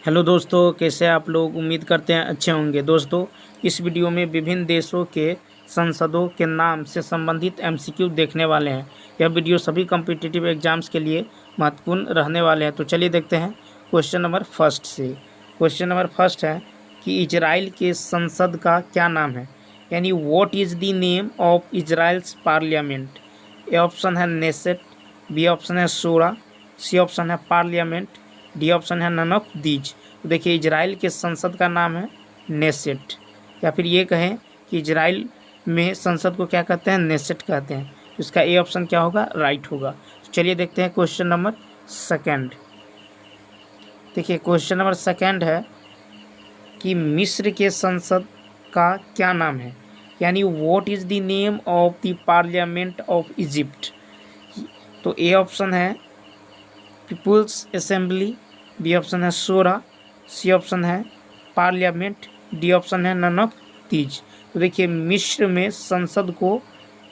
Hello दोस्तों, कैसे आप लोग? उम्मीद करते हैं अच्छे होंगे। दोस्तों, इस वीडियो में विभिन्न देशों के संसदों के नाम से संबंधित एमसीक्यू देखने वाले हैं। यह वीडियो सभी कॉम्पिटिटिव एग्जाम्स के लिए महत्वपूर्ण रहने वाले हैं। तो चलिए देखते हैं क्वेश्चन नंबर फर्स्ट से। क्वेश्चन नंबर फर्स्ट है कि इजराइल के संसद का क्या नाम है, यानी what is the name of Israel's parliament. A option है नेसेट, बी ऑप्शन है शूरा, सी ऑप्शन है पार्लियामेंट, डी ऑप्शन है नन ऑफ दीज। तो देखिए, इजराइल के संसद का नाम है नेसेट, या फिर ये कहें कि इजराइल में संसद को क्या कहते हैं, नेसेट कहते हैं। तो इसका ए ऑप्शन क्या होगा, राइट होगा। तो चलिए देखते हैं क्वेश्चन नंबर सेकंड। देखिए, क्वेश्चन नंबर सेकंड है कि मिस्र के संसद का क्या नाम है, यानी what is the name of the parliament of Egypt. तो ए ऑप्शन है पीपुल्स असेंबली, बी ऑप्शन है शोरा, सी ऑप्शन है पार्लियामेंट, डी ऑप्शन है नन ऑफ दीज। तो देखिए, मिस्र में संसद को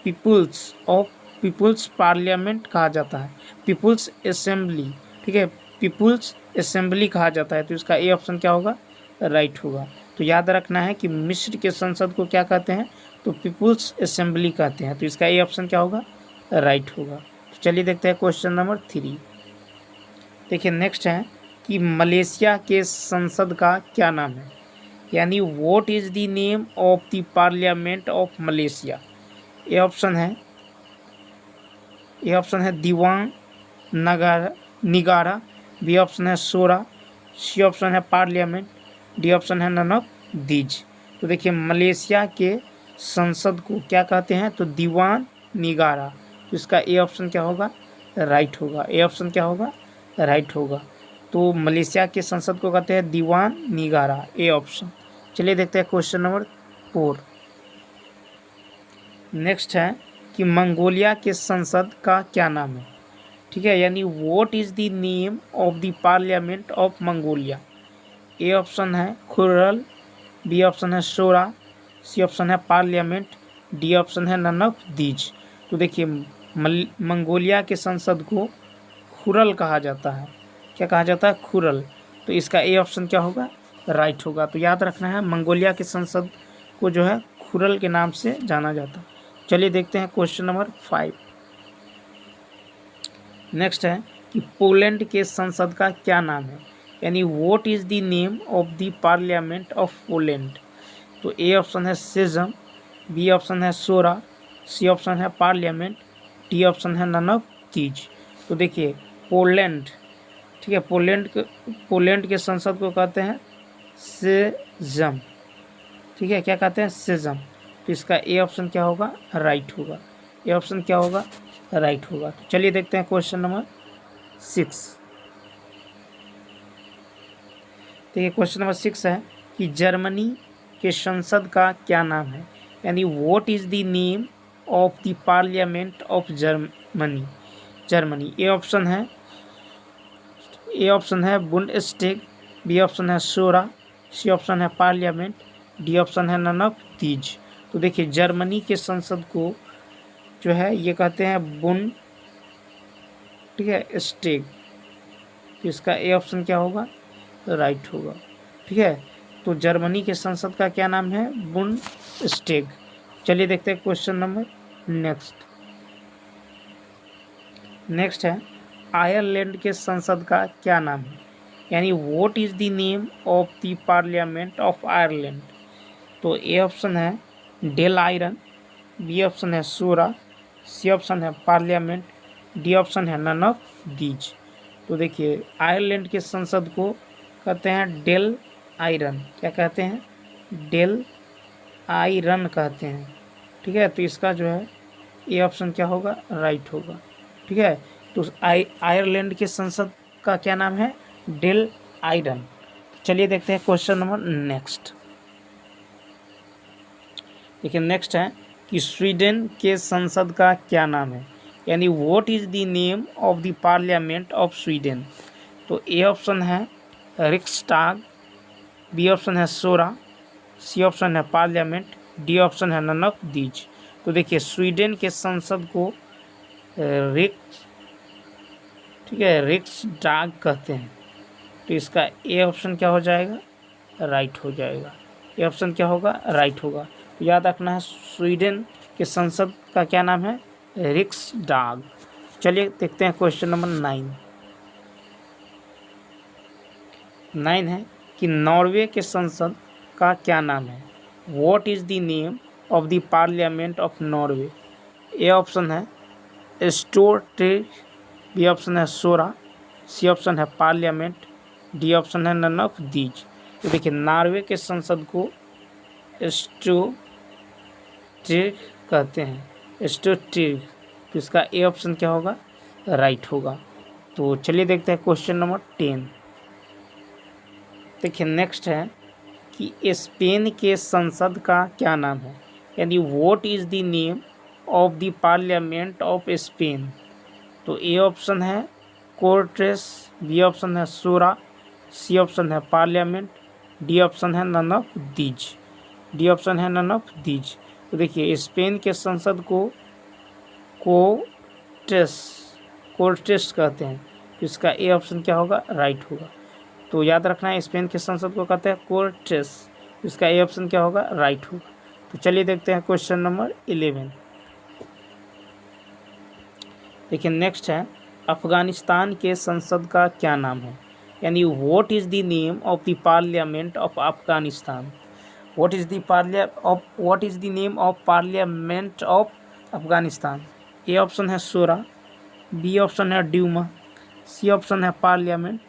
पीपुल्स पार्लियामेंट कहा जाता है, पीपुल्स असेंबली, ठीक है, पीपुल्स असेंबली कहा जाता है। तो इसका ए ऑप्शन क्या होगा, राइट होगा। तो याद रखना है कि मिस्र के संसद को क्या कहते हैं, तो पीपुल्स असेंबली कहते हैं। तो इसका ए ऑप्शन क्या होगा, राइट होगा। तो चलिए देखते हैं क्वेश्चन नंबर थ्री। देखिए, नेक्स्ट है कि मलेशिया के संसद का क्या नाम है, यानी what is the name of the parliament of Malaysia. A option है दीवान निगारा, बी ऑप्शन है शोरा, सी ऑप्शन है पार्लियामेंट, डी ऑप्शन है नन ऑफ दीज। तो देखिए, मलेशिया के संसद को क्या कहते हैं, तो दीवान निगारा। तो इसका ए ऑप्शन क्या होगा, राइट होगा। ए ऑप्शन क्या होगा, राइट होगा। तो मलेशिया के संसद को कहते हैं दीवान निगारा, ए ऑप्शन। चलिए देखते हैं क्वेश्चन नंबर फोर। नेक्स्ट है कि मंगोलिया के संसद का क्या नाम है, ठीक है, यानी what is the name of the parliament of Mongolia. A option है खुरल, बी ऑप्शन है शोरा, सी ऑप्शन है पार्लियामेंट, डी ऑप्शन है नन ऑफ दीज। तो देखिए, मंगोलिया के संसद को खुरल कहा जाता है। क्या कहा जाता है, खुरल। तो इसका ए ऑप्शन क्या होगा, राइट होगा। तो याद रखना है, मंगोलिया के संसद को जो है खुरल के नाम से जाना जाता है। चलिए देखते हैं क्वेश्चन नंबर फाइव। नेक्स्ट है कि पोलैंड के संसद का क्या नाम है, यानी what is the name of the parliament of Poland. तो ए ऑप्शन है सेजम, बी ऑप्शन है सोरा, सी ऑप्शन है पार्लियामेंट, डी ऑप्शन है नन ऑफ दीज। तो देखिए, पोलैंड, ठीक है, पोलैंड के संसद को कहते हैं सेजम, ठीक है, क्या कहते हैं, सेजम। तो इसका ए ऑप्शन क्या होगा, राइट होगा। ए ऑप्शन क्या होगा, राइट होगा। तो चलिए देखते हैं क्वेश्चन नंबर सिक्स। देखिए, क्वेश्चन नंबर सिक्स है कि जर्मनी के संसद का क्या नाम है, यानी what is the name of the parliament of Germany. A option है बुंडस्टैग, बी ऑप्शन है शोरा, सी ऑप्शन है पार्लियामेंट, डी ऑप्शन है नन ऑफ दीज। तो देखिए, जर्मनी के संसद को जो है ये कहते हैं बुंड, ठीक है, स्टेग। तो इसका ए ऑप्शन क्या होगा, राइट होगा, ठीक है। तो जर्मनी के संसद का क्या नाम है, बुंडस्टैग। चलिए देखते हैं क्वेश्चन नंबर नेक्स्ट है आयरलैंड के संसद का क्या नाम है, यानी what is the name of the parliament of Ireland. तो ए ऑप्शन है डेल आयरन, बी ऑप्शन है शोरा, सी ऑप्शन है पार्लियामेंट, डी ऑप्शन है नन ऑफ दीज। तो देखिए, आयरलैंड के संसद को कहते हैं डेल आयरन। क्या कहते हैं, डेल आयरन कहते हैं, ठीक है। तो इसका जो है ये ऑप्शन क्या होगा, राइट होगा, ठीक है। तो आयरलैंड के संसद का क्या नाम है, डेल आयरन। चलिए देखते हैं क्वेश्चन नंबर नेक्स्ट। देखिए, नेक्स्ट है कि स्वीडन के संसद का क्या नाम है, यानी what is the name of the parliament of Sweden. तो ए ऑप्शन है रिक्सटाग, बी ऑप्शन है शोरा, सी ऑप्शन है पार्लियामेंट, डी ऑप्शन है नन ऑफ दीज। तो देखिए, स्वीडन के संसद को रिक्स, ठीक है, रिक्सडाग कहते हैं, तो इसका ए ऑप्शन क्या हो जाएगा, राइट हो जाएगा। ए ऑप्शन क्या होगा, राइट होगा। तो याद रखना है स्वीडन के संसद का क्या नाम है, रिक्सडाग। चलिए देखते हैं क्वेश्चन नंबर 9 है कि नॉर्वे के संसद का क्या नाम है। What is the name of the parliament of Norway. A option है स्टोरट्रेग, बी ऑप्शन है सोरा, सी ऑप्शन है पार्लियामेंट, डी ऑप्शन है नन ऑफ दीज। तो देखिए नॉर्वे के संसद को स्टोरट्रेग कहते हैं, स्टोरट्रेग। तो इसका ए ऑप्शन क्या होगा, राइट होगा। तो चलिए देखते हैं क्वेश्चन नंबर 10। देखिए नेक्स्ट है कि स्पेन के संसद का क्या नाम है, यानी what is the name of the parliament of Spain. तो ए ऑप्शन है कोर्टेस, बी ऑप्शन है सूरा, सी ऑप्शन है पार्लियामेंट, डी ऑप्शन है none of these. D option है नन ऑफ दीज। तो देखिए स्पेन के संसद को कोर्टेस कहते हैं। तो इसका ए ऑप्शन क्या होगा, राइट होगा। तो याद रखना है स्पेन के संसद को कहते हैं कोर्टेस। इसका ए ऑप्शन क्या होगा, राइट होगा। तो चलिए देखते हैं क्वेश्चन नंबर 11। देखिए नेक्स्ट है अफगानिस्तान के संसद का क्या नाम है, यानी what is the name of the parliament of Afghanistan. What is the name of parliament of Afghanistan. A option है शूरा, बी ऑप्शन है ड्यूमा, सी ऑप्शन है पार्लियामेंट,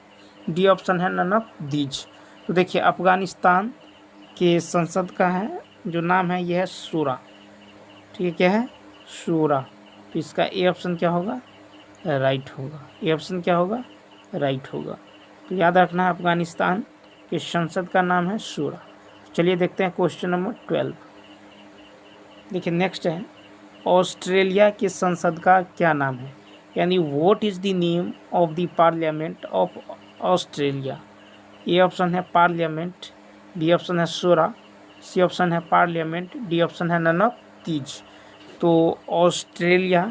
डी ऑप्शन है नन ऑफ दीज। तो देखिए अफगानिस्तान के संसद का है जो नाम है यह है शूरा। ठीक है, क्या है, शूरा। तो इसका ए ऑप्शन क्या होगा, राइट होगा। ए ऑप्शन क्या होगा, राइट होगा। तो याद रखना है अफगानिस्तान के संसद का नाम है शूरा। चलिए देखते हैं क्वेश्चन नंबर 12। देखिए नेक्स्ट है ऑस्ट्रेलिया के संसद का क्या नाम है, यानी what is the name of the parliament of Australia. A option है पार्लियामेंट, बी ऑप्शन है शूरा, सी ऑप्शन है पार्लियामेंट, डी ऑप्शन है नन ऑफ दीज। तो ऑस्ट्रेलिया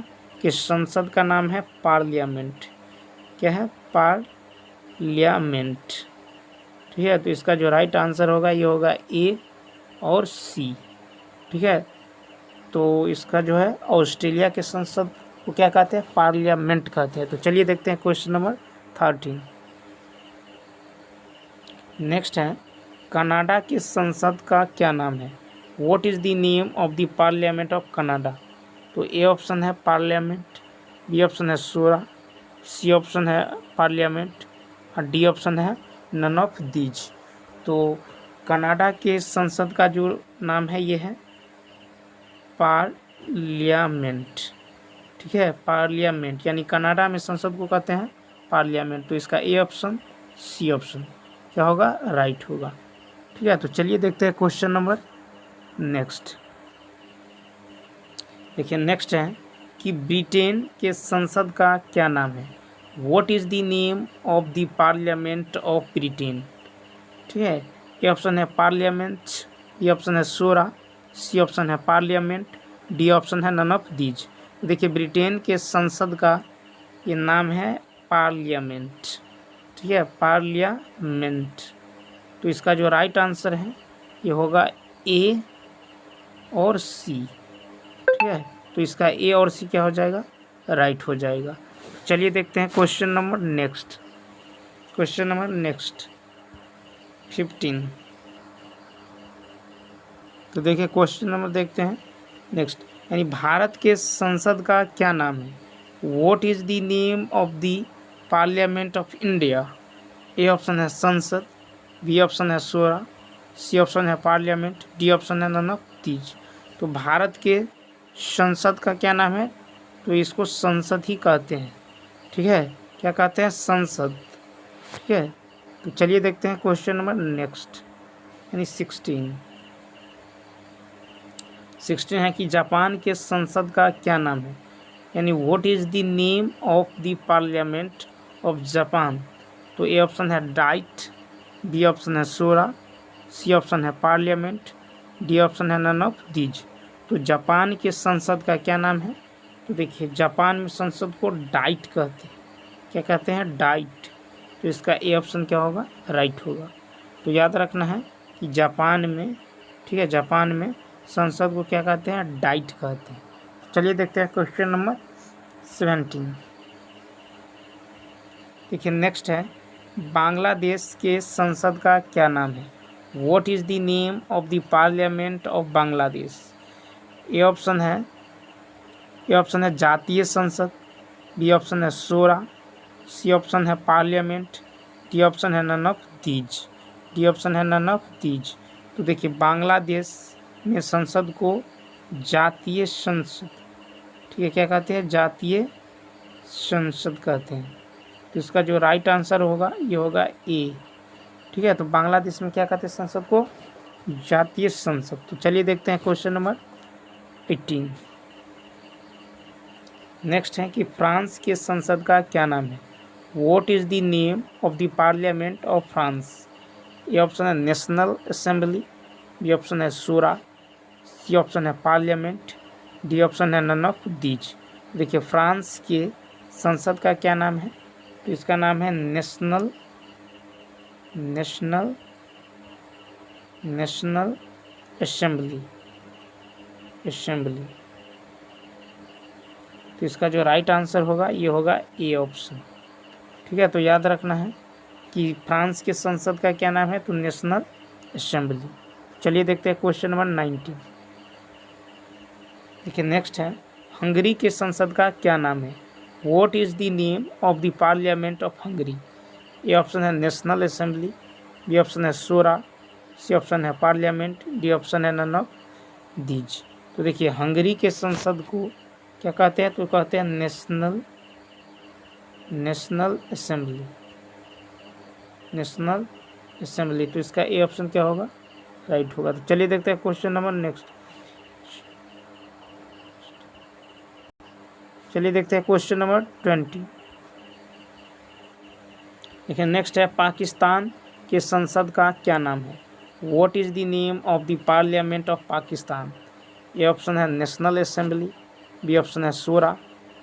के संसद का नाम है पार्लियामेंट। क्या है, पार्लियामेंट। ठीक है, तो इसका जो राइट आंसर होगा ये होगा ए और सी। ठीक है, तो इसका जो है ऑस्ट्रेलिया के संसद को क्या कहते हैं, पार्लियामेंट कहते हैं। तो चलिए देखते हैं क्वेश्चन नंबर 13। नेक्स्ट है कनाडा के संसद का क्या नाम है। What is the name of the parliament of Canada. तो ए ऑप्शन है पार्लियामेंट, बी ऑप्शन है शूरा, सी ऑप्शन है पार्लियामेंट और डी ऑप्शन है नन ऑफ दीज। तो कनाडा के संसद का जो नाम है ये है पार्लियामेंट। ठीक है, पार्लियामेंट, यानी कनाडा में संसद को कहते हैं पार्लियामेंट। तो इसका ए ऑप्शन, सी ऑप्शन क्या होगा, राइट होगा। ठीक है, तो चलिए देखते हैं क्वेश्चन नंबर नेक्स्ट। देखिए नेक्स्ट है कि ब्रिटेन के संसद का क्या नाम है। What is the name of the parliament of Britain. ठीक है, ए ऑप्शन है पार्लियामेंट, बी ऑप्शन है शूरा, सी ऑप्शन है पार्लियामेंट, डी ऑप्शन है नन ऑफ दीज। देखिए ब्रिटेन के संसद का ये नाम है पार्लियामेंट। ठीक है, पार्लियामेंट। तो इसका जो राइट आंसर है ये होगा ए और सी। ठीक है, तो इसका ए और सी क्या हो जाएगा, राइट हो जाएगा। चलिए देखते हैं question number next. Question number next 15। तो देखिए क्वेश्चन नंबर देखते हैं नेक्स्ट, यानी भारत के संसद का क्या नाम है। What is the name of the parliament of India. A option है संसद, बी ऑप्शन है शूरा, सी ऑप्शन है पार्लियामेंट, डी ऑप्शन है नन ऑफ दीज। तो भारत के संसद का क्या नाम है, तो इसको संसद ही कहते हैं। ठीक है, क्या कहते हैं, संसद। ठीक है, तो चलिए देखते हैं क्वेश्चन नंबर नेक्स्ट, यानी 16 है कि जापान के संसद का क्या नाम है, यानी what is the name of the parliament of Japan. तो ए ऑप्शन है डाइट, बी ऑप्शन है शूरा, सी ऑप्शन है पार्लियामेंट, डी ऑप्शन है नन ऑफ दीज। तो जापान के संसद का क्या नाम है, तो देखिए जापान में संसद को डाइट कहते हैं। क्या कहते हैं, डाइट। तो इसका ए ऑप्शन क्या होगा, राइट होगा। तो याद रखना है कि जापान में, ठीक है, जापान में संसद को क्या कहते हैं, डाइट कहते हैं। चलिए देखते हैं क्वेश्चन नंबर 17। देखिए नेक्स्ट है, बांग्लादेश के संसद का क्या नाम है। What is the name of the parliament of Bangladesh. A option है जातीय संसद, बी ऑप्शन है शोरा, सी ऑप्शन है पार्लियामेंट, डी ऑप्शन है नन ऑफ दीज। तो देखिए बांग्लादेश में संसद को जातीय संसद, ठीक है, क्या कहते हैं, जातीय संसद कहते हैं। तो इसका जो राइट आंसर होगा ये होगा ए, ठीक है। तो बांग्लादेश में क्या कहते हैं संसद को, जातीय संसद। तो चलिए देखते हैं क्वेश्चन नंबर 18। नेक्स्ट है कि फ्रांस के संसद का क्या नाम है। What is the name of the parliament of France. A option है नेशनल असेंबली, बी ऑप्शन है शूरा, सी ऑप्शन है पार्लियामेंट, डी ऑप्शन है नन ऑफ दीज। देखिए फ्रांस के संसद का क्या नाम है, तो इसका नाम है नेशनल असेंबली। तो इसका जो राइट आंसर होगा ये होगा ए ऑप्शन, ठीक है। तो याद रखना है कि फ्रांस के संसद का क्या नाम है, तो नेशनल असेंबली। चलिए देखते हैं क्वेश्चन नंबर 19। देखिए नेक्स्ट है, हंगरी के संसद का क्या नाम है। What is the name of the parliament of Hungary. A option है नेशनल असेंबली, बी ऑप्शन है शोरा, सी ऑप्शन है पार्लियामेंट, डी ऑप्शन है नन ऑफ दीज। तो देखिए हंगरी के संसद को क्या कहते हैं, तो कहते हैं नेशनल असेंबली। तो इसका ए ऑप्शन क्या होगा, राइट होगा। तो चलिए देखते हैं क्वेश्चन नंबर नेक्स्ट। चलिए देखते हैं क्वेश्चन नंबर 20। देखिए नेक्स्ट है, पाकिस्तान के संसद का क्या नाम है। What is the name of the parliament of Pakistan. A option है नेशनल असेंबली, बी ऑप्शन है शूरा,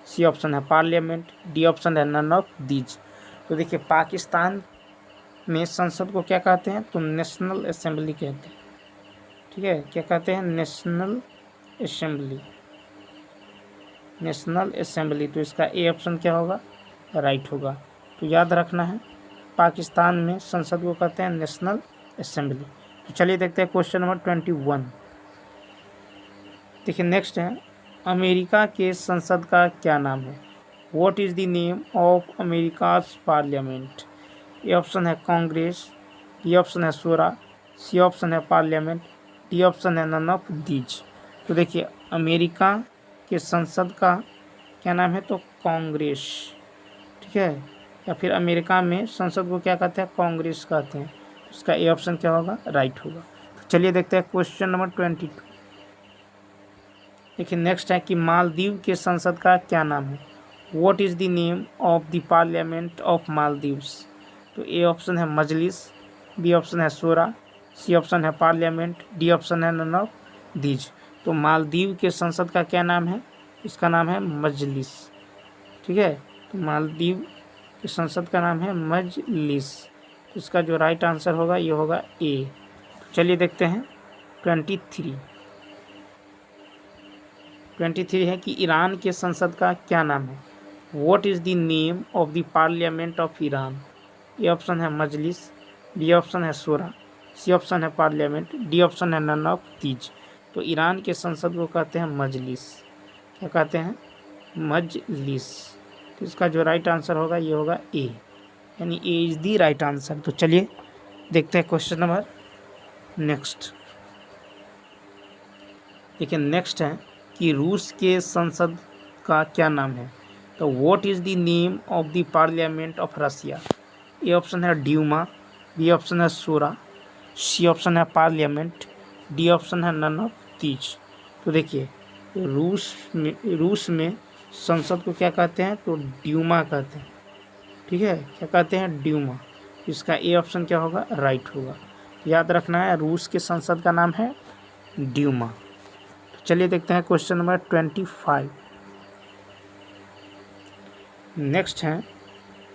सी ऑप्शन है पार्लियामेंट, डी ऑप्शन है नन ऑफ दीज। तो देखिए पाकिस्तान में संसद को क्या कहते हैं, तो नेशनल असेंबली कहते हैं, ठीक है। क्या कहते हैं, नेशनल असेंबली। तो इसका ए ऑप्शन क्या होगा, राइट होगा। तो याद रखना है पाकिस्तान में संसद को कहते हैं नेशनल असेंबली। तो चलिए देखते हैं क्वेश्चन नंबर 21। देखिए नेक्स्ट है, अमेरिका के संसद का क्या नाम है। What is the name of America's parliament. A option है कांग्रेस, बी ऑप्शन है शूरा, सी ऑप्शन है पार्लियामेंट, डी ऑप्शन है नन ऑफ दीज। तो देखिए अमेरिका के संसद का क्या नाम है, तो कांग्रेस, ठीक है। या फिर अमेरिका में संसद को क्या कहते हैं, कांग्रेस कहते हैं। इसका ए ऑप्शन क्या होगा, राइट होगा। तो चलिए देखते हैं क्वेश्चन नंबर 22। देखिए नेक्स्ट है कि मालदीव के संसद का क्या नाम है। What is the name of the parliament of Maldives. तो ए ऑप्शन है मजलिस, बी ऑप्शन है शूरा, सी ऑप्शन है पार्लियामेंट, डी ऑप्शन है नन ऑफ दीज। तो मालदीव के संसद का क्या नाम है, इसका नाम है मजलिस, ठीक है। तो मालदीव के संसद का नाम है मजलिस। तो इसका जो राइट आंसर होगा ये होगा ए। तो चलिए देखते हैं 23 है कि ईरान के संसद का क्या नाम है। What is the name of the parliament of Iran. A option है मजलिस, बी ऑप्शन है शूरा, सी ऑप्शन है पार्लियामेंट, डी ऑप्शन है नन ऑफ दीज। तो ईरान के संसद को कहते हैं मजलिस, क्या कहते हैं, मजलिस। तो इसका जो राइट आंसर होगा ये होगा ए, यानी A is the right answer. तो चलिए देखते हैं क्वेश्चन नंबर नेक्स्ट। देखिए नेक्स्ट है कि रूस के संसद का क्या नाम है। तो what is the name of the parliament of Russia. A option है ड्यूमा, बी ऑप्शन है शूरा, सी ऑप्शन है पार्लियामेंट, डी ऑप्शन है नन ऑफ दीज। तो देखिए रूस में संसद को क्या कहते हैं, तो ड्यूमा कहते हैं, ठीक है। क्या कहते हैं, ड्यूमा। इसका ए ऑप्शन क्या होगा, राइट होगा। याद रखना है रूस के संसद का नाम है ड्यूमा। तो चलिए देखते हैं क्वेश्चन नंबर 25। नेक्स्ट है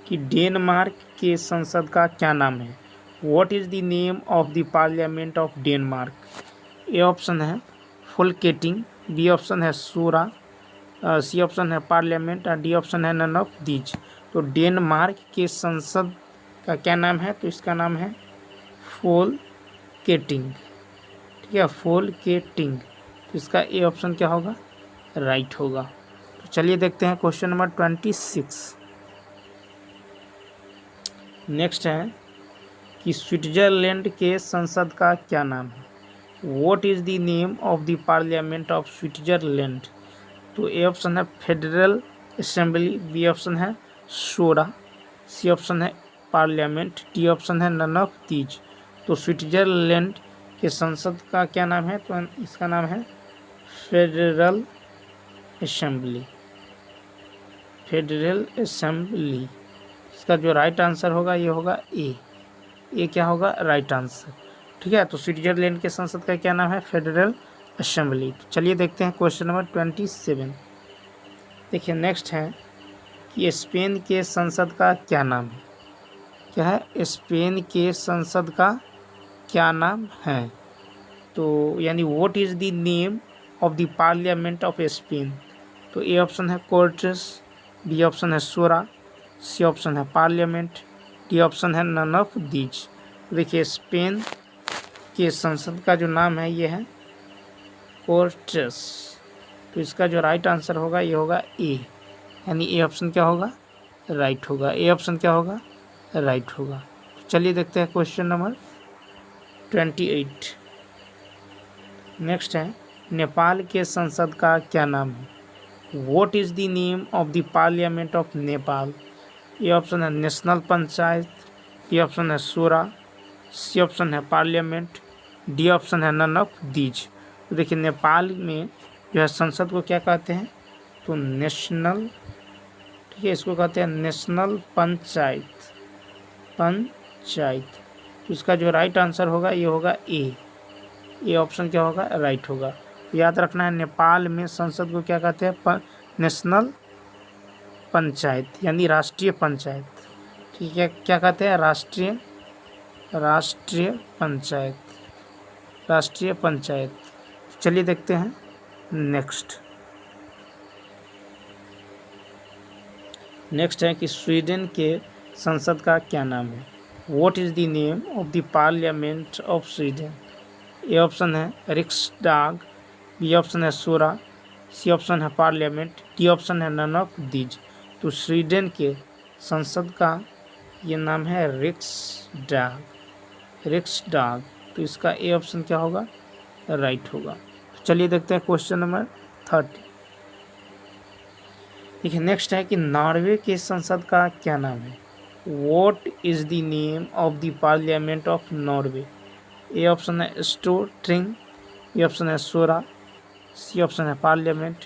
कि डेनमार्क के संसद का क्या नाम है? What is the name of the parliament of Denmark? A option है फुलकेटिंग, बी ऑप्शन है शूरा, सी ऑप्शन है पार्लियामेंट और डी ऑप्शन है नन ऑफ दीज। तो डेनमार्क के संसद का क्या नाम है? तो इसका नाम है फुलकेटिंग। ठीक है, फुलकेटिंग। तो इसका ए ऑप्शन क्या होगा? राइट होगा। तो चलिए देखते हैं क्वेश्चन नंबर 26। नेक्स्ट है कि स्विट्जरलैंड के संसद का क्या नाम है? What is the name of the parliament of Switzerland? तो ए ऑप्शन है फेडरल असेंबली, बी ऑप्शन है शूरा, सी ऑप्शन है पार्लियामेंट, डी ऑप्शन है नन ऑफ दीज। तो स्विट्जरलैंड के संसद का क्या नाम है? तो इसका नाम है फेडरल असेंबली, फेडरल असेंबली। इसका जो राइट आंसर होगा ये होगा ए क्या होगा? Right answer. ठीक है, तो स्विट्जरलैंड के संसद का क्या नाम है? Federal assembly. तो चलिए देखते हैं क्वेश्चन नंबर 27। देखिए नेक्स्ट है कि स्पेन के संसद का क्या नाम है? क्या है? स्पेन के संसद का क्या नाम है? तो यानी what is the name of the parliament of Spain? तो ए ऑप्शन है कोर्टेस, बी ऑप्शन है शूरा, सी ऑप्शन है पार्लियामेंट, डी ऑप्शन है नन ऑफ दीज। देखिए स्पेन के संसद का जो नाम है ये है कोर्टेस। तो इसका जो राइट आंसर होगा ये होगा ए, यानी ए ऑप्शन क्या होगा? राइट होगा। ए ऑप्शन क्या होगा? राइट होगा। तो चलिए देखते हैं क्वेश्चन नंबर 28। नेक्स्ट है नेपाल के संसद का क्या नाम है? What is the name of the parliament of Nepal? A option है नेशनल पंचायत, बी ऑप्शन है शूरा, सी ऑप्शन है पार्लियामेंट, डी ऑप्शन है नन ऑफ दीज। तो देखिए नेपाल में जो है संसद को क्या कहते हैं? तो नेशनल, ठीक है, इसको कहते हैं नेशनल पंचायत, पंचायत। तो इसका जो राइट आंसर होगा ये होगा ए ऑप्शन क्या होगा? राइट होगा। याद रखना है नेपाल में संसद को क्या कहते हैं? नेशनल पंचायत, यानी राष्ट्रीय पंचायत। ठीक है, क्या कहते हैं? राष्ट्रीय पंचायत, राष्ट्रीय पंचायत। चलिए देखते हैं नेक्स्ट है कि स्वीडन के संसद का क्या नाम है? What is the name of the parliament of Sweden? A option है रिक्सडाग, बी ऑप्शन है शूरा, सी ऑप्शन है पार्लियामेंट, डी ऑप्शन है नन ऑफ दीज। तो स्वीडन के संसद का ये नाम है रिक्सडाग। तो इसका ए ऑप्शन क्या होगा? राइट होगा। तो चलिए देखते हैं क्वेश्चन नंबर 30। देखिए नेक्स्ट है कि नॉर्वे के संसद का क्या नाम है? What is the name of the parliament of Norway? A option है स्टोरट्रिंग, बी ऑप्शन है शूरा, सी ऑप्शन है पार्लियामेंट,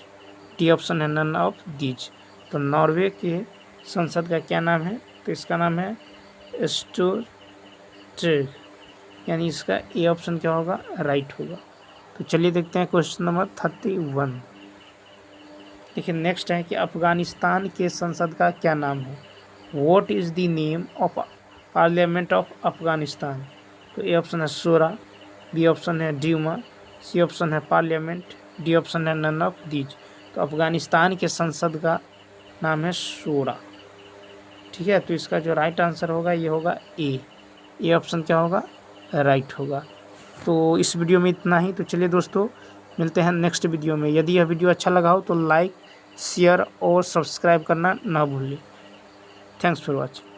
डी ऑप्शन है नन ऑफ दीज। तो नॉर्वे के संसद का क्या नाम है? तो इसका नाम है स्टोरट्रिग, यानी इसका ए ऑप्शन क्या होगा? राइट होगा। तो चलिए देखते हैं क्वेश्चन नंबर 31। देखिए नेक्स्ट है कि अफगानिस्तान के संसद का क्या नाम है? What is the name of parliament of Afghanistan? तो ए ऑप्शन है शूरा, बी ऑप्शन है ड्यूमा, सी ऑप्शन है पार्लियामेंट, डी ऑप्शन है नन ऑफ दीज। तो अफगानिस्तान के संसद का नाम है शूरा। ठीक है, तो इसका जो राइट आंसर होगा ये होगा ए ऑप्शन क्या होगा? राइट होगा। तो इस वीडियो में इतना ही। तो चलिए दोस्तों मिलते हैं नेक्स्ट वीडियो में। यदि यह वीडियो अच्छा लगा हो तो लाइक, शेयर और सब्सक्राइब करना ना भूलें। Thanks for watching.